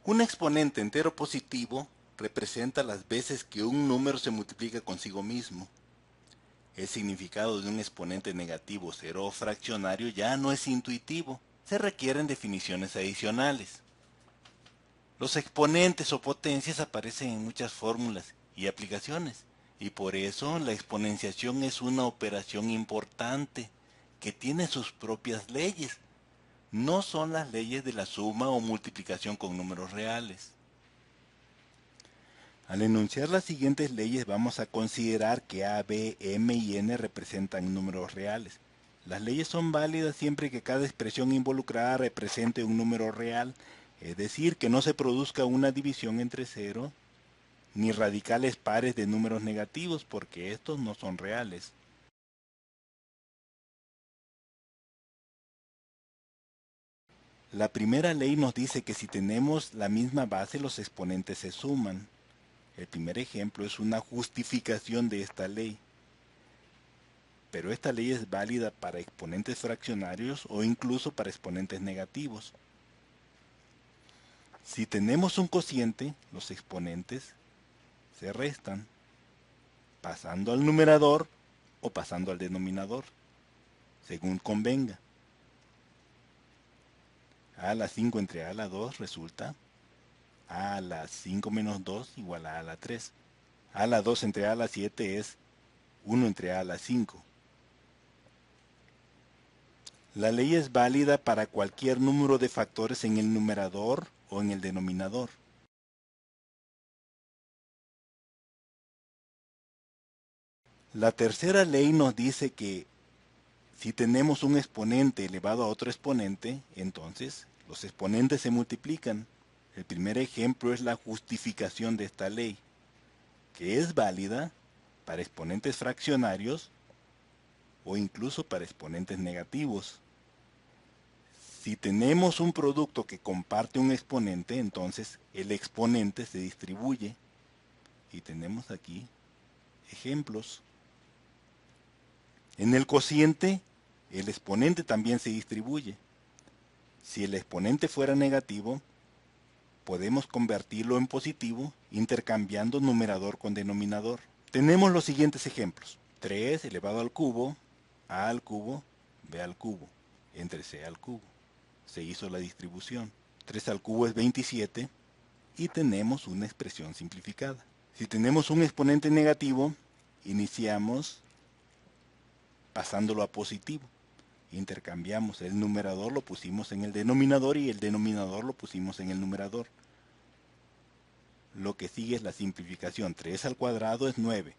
Un exponente entero positivo representa las veces que un número se multiplica consigo mismo. El significado de un exponente negativo, cero o fraccionario ya no es intuitivo, se requieren definiciones adicionales. Los exponentes o potencias aparecen en muchas fórmulas y aplicaciones, y por eso la exponenciación es una operación importante que tiene sus propias leyes. No son las leyes de la suma o multiplicación con números reales. Al enunciar las siguientes leyes vamos a considerar que A, B, M y N representan números reales. Las leyes son válidas siempre que cada expresión involucrada represente un número real, es decir, que no se produzca una división entre cero ni radicales pares de números negativos, porque estos no son reales. La primera ley nos dice que si tenemos la misma base los exponentes se suman. El primer ejemplo es una justificación de esta ley. Pero esta ley es válida para exponentes fraccionarios o incluso para exponentes negativos. Si tenemos un cociente, los exponentes se restan, pasando al numerador o pasando al denominador, según convenga. A a la 5 entre a a la 2 resulta a a la 5 menos 2 igual a la 3. A a la 2 entre a a la 7 es 1 entre a a la 5. La ley es válida para cualquier número de factores en el numerador o en el denominador. La tercera ley nos dice que si tenemos un exponente elevado a otro exponente, entonces los exponentes se multiplican. El primer ejemplo es la justificación de esta ley, que es válida para exponentes fraccionarios o incluso para exponentes negativos. Si tenemos un producto que comparte un exponente, entonces el exponente se distribuye. Y tenemos aquí ejemplos. En el cociente, el exponente también se distribuye. Si el exponente fuera negativo, podemos convertirlo en positivo intercambiando numerador con denominador. Tenemos los siguientes ejemplos. 3 elevado al cubo, a al cubo, b al cubo, entre c al cubo. Se hizo la distribución. 3 al cubo es 27 y tenemos una expresión simplificada. Si tenemos un exponente negativo, iniciamos pasándolo a positivo. Intercambiamos el numerador, lo pusimos en el denominador y el denominador lo pusimos en el numerador. Lo que sigue es la simplificación. 3 al cuadrado es 9.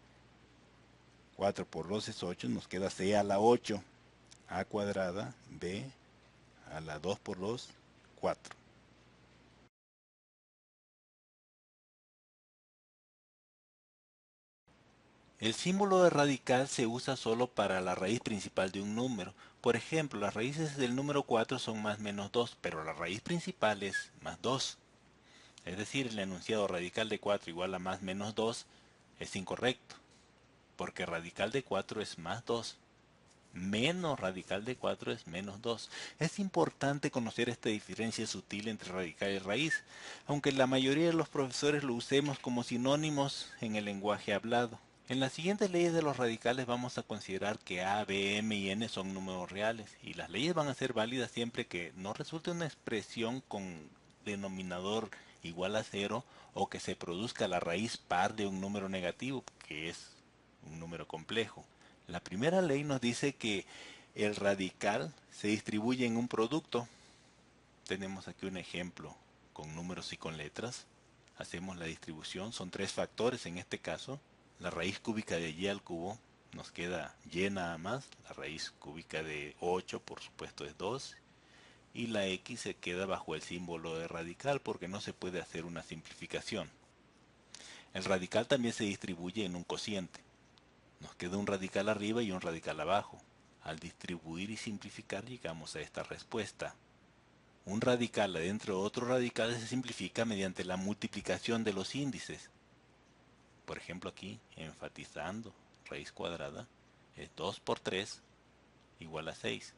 4 por 2 es 8, nos queda c a la 8. A cuadrada, b a la 2 por 2, 4. El símbolo de radical se usa solo para la raíz principal de un número. Por ejemplo, las raíces del número 4 son más menos 2, pero la raíz principal es más 2. Es decir, el enunciado radical de 4 igual a más menos 2 es incorrecto, porque radical de 4 es más 2, menos radical de 4 es menos 2. Es importante conocer esta diferencia sutil entre radical y raíz, aunque la mayoría de los profesores lo usemos como sinónimos en el lenguaje hablado. En las siguientes leyes de los radicales vamos a considerar que a, b, m y n son números reales, y las leyes van a ser válidas siempre que no resulte una expresión con denominador igual a 0 o que se produzca la raíz par de un número negativo, que es un número complejo. La primera ley nos dice que el radical se distribuye en un producto. Tenemos aquí un ejemplo con números y con letras. Hacemos la distribución, son 3 factores en este caso. La raíz cúbica de y al cubo nos queda y nada más. La raíz cúbica de 8 por supuesto es 2. Y la x se queda bajo el símbolo de radical porque no se puede hacer una simplificación. El radical también se distribuye en un cociente. Nos queda un radical arriba y un radical abajo. Al distribuir y simplificar llegamos a esta respuesta. Un radical adentro de otro radical se simplifica mediante la multiplicación de los índices. Por ejemplo aquí, enfatizando, raíz cuadrada es 2 por 3 igual a 6.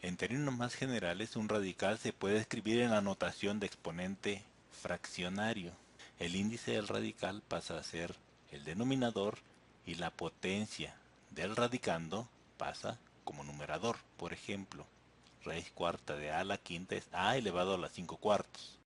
En términos más generales, un radical se puede escribir en la notación de exponente fraccionario. El índice del radical pasa a ser el denominador y la potencia del radicando pasa como numerador. Por ejemplo, raíz cuarta de a a la quinta es a elevado a la 5 cuartos.